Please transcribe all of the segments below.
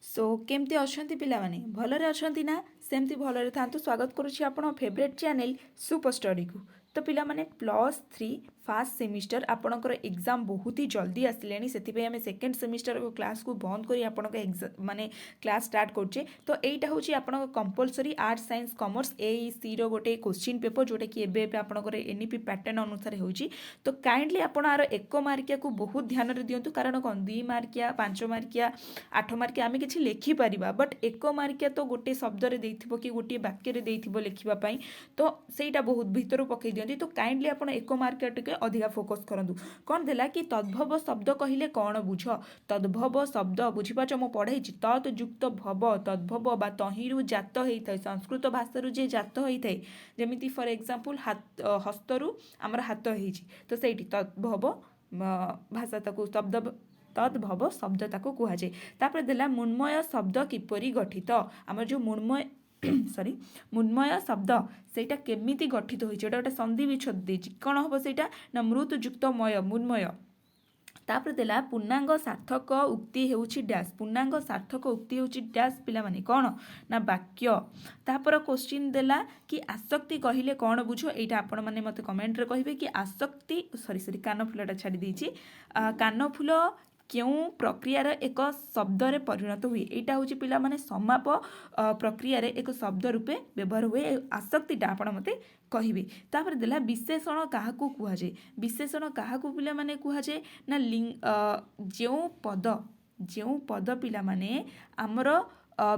सो केमती अछंती पिलामाने भलरे अछंती ना सेमती भलरे थांतु स्वागत करुछि आपण फेवरेट चैनल सुपर स्टडी को। तो पिलामाने +3 फास्ट सेमिस्टर आपणकर एग्जाम बहुत ही जल्दी आसिले से आम सेकेंड सेमिस्टर को क्लास को बंद करी आपण माने क्लास स्टार्ट करछे। तो एटा होछि आपण compulsory arts science commerce AEC रो गोटे क्वेश्चन पेपर जोटा कि एबे आपणकर एनईपी पैटर्न अनुसार होछि। तो काइंडली आपण आरो 1 मार्किया को बहुत ध्यान रे दियंतु कारण कोन 2 मार्किया 5 मार्किया 8 मार्किया आम कि लिखिपर बट 1 मार्किया तो गोटे शब्द देइथिबो कि गोटे वाक्य रे देइथिबो लिखिबापई तो सेटा बहुत भीतर पकई दियंती। तो काइंडली आपण 1 मार्किया टिके अधिका फोकस करंतु। कौन देला कि तद्भव शब्द कहिले कौन बुझ तद्भव शब्द बुझिपाच मो पढ़ाई तत् युक्त भव तद्भव बा तहिरु जात होता है संस्कृत भाषारू जे जात होता है जमीती फॉर एग्जांपल हस्तरू आमर हाथ हो तो सही तद्भव भाषा ताकू शब्द तद्भव शब्द ताकू कहुए। तापर देला मुन्मय शब्द किपरि गठित आमर जो मुन्मय सॉरी मुन्मय शब्द सेटा केमिति गठित होइछ एटा गोटे संधि विच्छेद देछि कोन हबो सेटा ना मृत युक्त मय मुन्मय। तापर देला पूर्णांग सार्थक उक्ति हेउछि डैश पूर्णांग सार्थक उक्ति हेउछि डैश पिला माने कोन ना वाक्य। तापर क्वेश्चन देला कि आसक्ति कहिले कोन बुझो एटा आपण माने मते कमेंट रे कहिबे कि आसक्ति सॉरी कानफुलटा छाडी देछि कानफुल क्यों प्रक्रियार एक शब्द रे परिणत हुए एटा होछि पिला माने समाप प्रक्रिया रे एक शब्द रूपे व्यवहार हुए आसक्तिटा आपण मते कहिबे। तापर देला विशेषण काहाकू कुहा जाय विशेषण काहाकू पिला माने कुहा जाय ना जेउ पद पिला माने हमर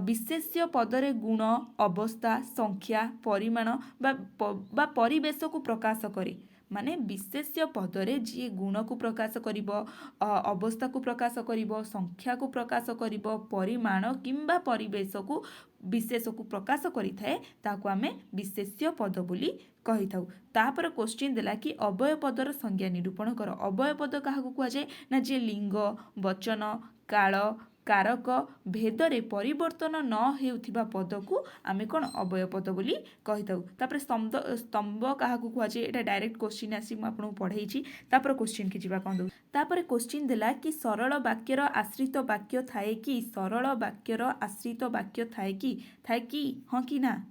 विशेष्य पदरे गुण अवस्था संख्या परिमाण बा परिवेश को प्रकाश करे माने विशेष्य पदरे जी गुण को प्रकाश करिबो अवस्था को प्रकाश करिबो संख्या को प्रकाश करिबो परिमाण किंबा परिवेश को विशेष को प्रकाश करि थाए ताको आमे विशेष्य पद बोली कहि थाउ। तापर क्वेश्चन देला कि अवय पदर संज्ञा निरूपण कर अवय पद काहाकू कुहा जाय ना जे लिंग वचन काल कारक भेदरे परिवर्तन न हेउथिबा पद को आमे कोन अवय पद बोली कहि थाउ। तापर स्तंभ काहाकू कुहा जाय एटा डायरेक्ट क्वेश्चन आसी म आपन पढाई छी। तापर क्वेश्चन के जिबा कोन दउ तापर क्वेश्चन देला कि सरल वाक्यर आश्रित वाक्य थाए कि सरल वाक्यर आश्रित वाक्य थाए कि हां कि ना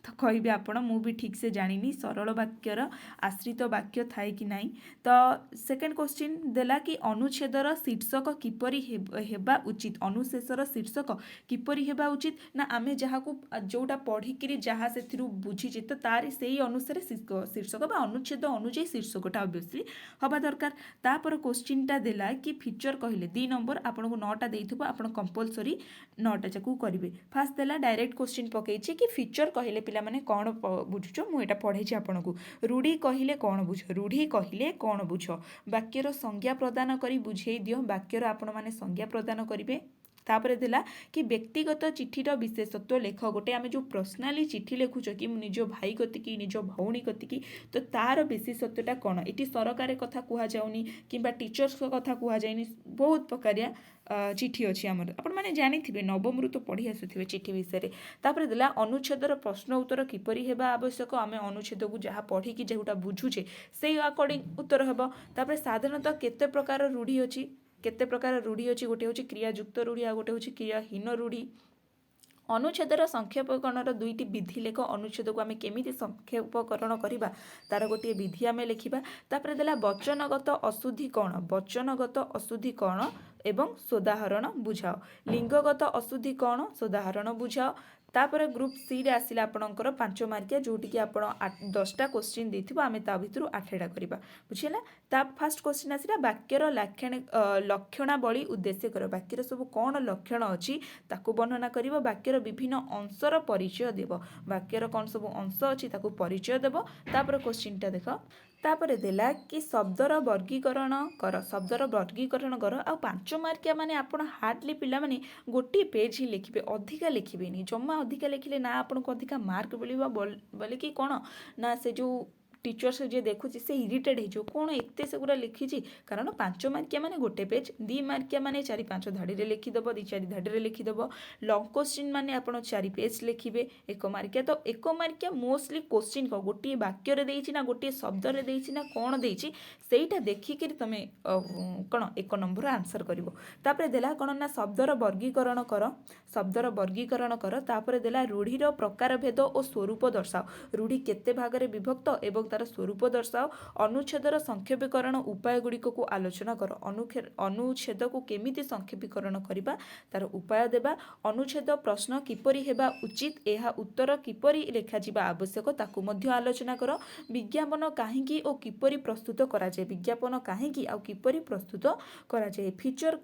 तो कहिबे आपण मु भी ठीक से जानिनी सरल वाक्यर आश्रित वाक्य थाए कि नहीं। तो सेकेंड क्वेश्चन देला कि अनुच्छेदर शीर्षक किपरि हेबा उचित अनुशेषर शीर्षक किपरि हेबा उचित ना आमे जहा को जोटा पढ़ी कि जहा सेथिरु बुझी तो तार सेही अनुसार शीर्षक बा अनुच्छेद अनुଯାयी शीर्षकटा ऑब्वियसली हबा दरकार। तापर क्वेश्चनटा देला कि फीचर कहले 2 नंबर आपन को 9टा देइथबो आपन कंपलसरी 9टा जाकू करिवे। फास्ट देला डायरेक्ट क्वेश्चन पकेछि कि फीचर कहले पिला माने कोन बुझुछ मु एटा पढैछि आपन को रूढ़ी कहिले कोन बुझ रूढ़ी कहिले कोन बुझ वाक्यर संज्ञा प्रदान करी बुझेई दियो वाक्यर आपण माने संज्ञा प्रदान करिवे। तापर देला कि व्यक्तिगत चिठीर विशेषत्व लेख गोटे आमे जो पर्सनाली चिठी लिखुछ कि निज भाई कतिकी निज भौणी कतिकी तो तार विशेषत्वटा कौन ये सरकार कथा कह जाऊनी कि टीचर्स कथा कह जाए बहुत प्रकारिया चिठी अच्छी आमर आपण मैंने जानी नवम रू तो पढ़ी आसुवे चिठी विषय। तापर देला अनुच्छेदर प्रश्न उत्तर किपरि हेबा आवश्यक आमे अनुच्छेद को जहाँ पढ़ी कि जोटा बुझुचे से अकॉर्डिंग उत्तर हेबो। तापर साधारणतः केते प्रकार रूढ़ी अच्छी केते प्रकार रूढ़ी अच्छी गोटे हूँ क्रियायुक्त रूढ़ी आ गोटे हूँ क्रियाहीन रूढ़ी। अनुच्छेदर संक्षेपकरणर 2टी विधि लेख अनुच्छेद को आम केमिति संक्षेपकरण करवा तार गोटे विधि आम लिखा। तापर देला वचनगत अशुद्धि कौन वचनगत अशुद्धि कौन एवं सोदाहरण बुझाओ लिंगगत अशुद्धि कौन सोदाहरण बुझाओ। तापर ग्रुप सी रे आसिला आपणकर 5 मार्किया जोटी कि आपण 10टा क्वेश्चन देथिबो आमे ता भितरु 8टा करबा बुझिला। ता फर्स्ट क्वेश्चन आसिला वाक्यर लक्षणावली उद्देश्य कर वाक्यर सब कौन लक्षण अछि ताकू वर्णना करिवो वाक्यर विभिन्न अंशर परिचय देव वाक्यर कौन सब अंश अछि ताकू परिचय देव। तापर क्वेश्चनटा देखो तापर देला कि शब्दर वर्गीकरण कर शब्दर वर्गीकरण कर आ 5 मार्किया माने आपण हार्डली पिला माने गोटी पेज ही लिखिबे अधिका लिखिबेनी जम्मा अधिका लिखिले ना आपण को अधिका मार्क मिलिबा बोले कि कोन ना से जो टीचर्स जे देखुची से इरिटेट हो कौन एत सेगुड़ा लिखी कारण 5 मार्किया माने गोटे पेज 2 मार्किया माने 4-5 धाड़ी रे लिखिदेव 2-4 धाड़ी रे लिखिदेव लंग क्वेश्चन माने आपण 4 पेज लिखिबे 1 मार्किया तो 1 मार्किया मोस्टली क्वेश्चन को गोटे वाक्य रे देइछि ना गोटे शब्द रे देइछि ना कोन देइछि सेटा देखिक तुम कौन 1 नंबर आंसर करिवो तापरे देला कौन ना शब्दर वर्गीकरण कर शब्दर वर्गीकरण कर तापरे देला रूढ़ीर प्रकार भेद और स्वरूप दर्शाओ रूढ़ी केते भाग रे विभक्त एवं तार स्वरूप दर्शाओ अनुच्छेदर संक्षेपीकरण उपाय गुड़िक को आलोचना कर अनुच्छेद को केमिति संक्षेपीकरण करबा तार उपाय देबा अनुच्छेद प्रश्न किपरि हेबा उचित एहा उत्तर किपरि लेखा जिबा आवश्यक ताकू मध्य आलोचना कर विज्ञापन काहेकि और किपरि प्रस्तुत करा जाय विज्ञापन काहेकि आ किपरि प्रस्तुत करा जाय फीचर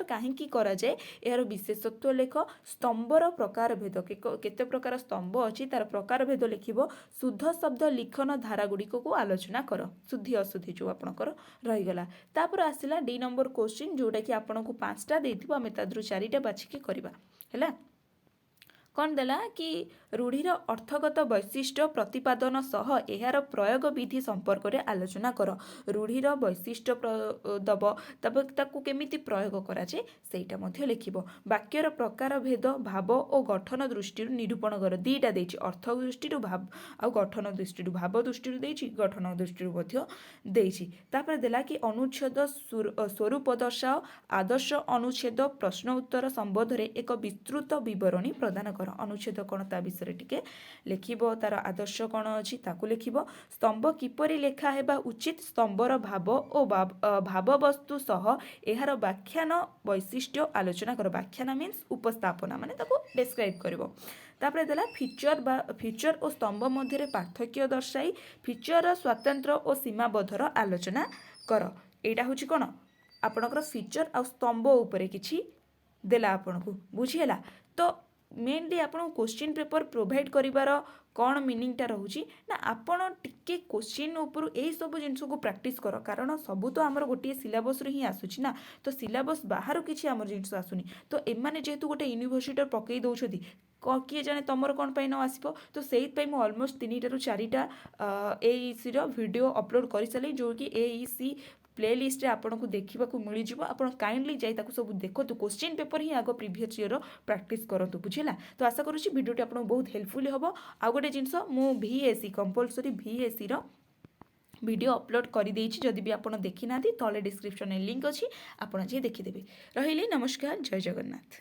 काहेकि करा जाए यार विशेषत्व लेख स्तंभर प्रकार भेद केते प्रकार स्तंभ अच्छी तार प्रकार भेद लिखिबो शुद्ध शब्द लिखन धारा गुड़िक को आलोचना कर शुद्धि अशुद्धि जो आपणकर रहीगला तापर आसिला डी नंबर क्वेश्चन जोटा कि आपन को 5टा देथिबो आमे तादरु 4टा बाछिकी करबा हैला कौन देला कि रूढ़ीर अर्थगत वैशिष्ट्य प्रतिपादन सह एहार प्रयोग विधि संपर्क में आलोचना कर रूढ़ीर वैशिष्ट्य दब तब ताकू केमिति प्रयोग करा जाए सेटा मध्य लिखिबो वाक्यर प्रकार भेद भाव और गठन दृष्टि निरूपण कर दीटा देछि अर्थ दृष्टि भाव आ गठन दृष्टि भाव दृष्टि देछि गठन दृष्टि मध्य देछि तापर देला कि अनुच्छेद स्वरूप दर्शाओ आदर्श अनुच्छेद प्रश्न उत्तर संबंध रे एक विस्तृत विवरणी प्रदान कर अनुच्छेद कौन ता विषय टिके लिखिबो तार आदर्श कौन अछि ताकू लिखिबो स्तंभ किपरि लेखा हेबा उचित स्तंभर भाव और भाव वस्तु सह एहार व्याख्यान वैशिष्ट्य आलोचना कर व्याख्यान मीन्स उपस्थापना माने ताकू डिस्क्राइब करिवो तापरे देला फीचर और स्तंभ मध्य पार्थक्य दर्शाई फीचर स्वतंत्र और सीमाबद्धर आलोचना कर एटा होची कोन आपणकर फीचर आ स्तंभ उपरे किछि देला आपनको बुझिहेला तो मेनली आपन क्वेश्चन पेपर प्रोवाइड करिवार कौन मीनिंगटा रोची ना आपन टिके क्वेश्चन ऊपर यही सब जिनस को प्रैक्टिस कर कारण सबू तो आमर गोटे सिलेबस ही आसूची ना तो सिलेबस बाहर किसी आम जिनस आसुनी तो एमाने जेहेतु गोटे यूनिभर्सिटी पकई दौरान किए जाने तुम कौन न आसो तो से अलमोस्ट 3 ରୁ 4टा एईसी वीडियो अपलोड कर सारे जो कि एईसी प्लेलिस्ट आपन को देखा मिल जाव आप काइंडली जाई सब देखो क्वेश्चन पेपर ही आग प्रीवियस ईयर प्रैक्टिस करतु बुझेगा तो आशा करुँची वीडियोटी आपको बहुत हेल्पफुल हम आउ गोटे जिनस मु VAC compulsory VAC video upload कर जदि भी आपड़ देखी ना तले डिस्क्रिप्शन लिंक अच्छी आपड़ जी देखीदेवे रही नमस्कार जय जगन्नाथ।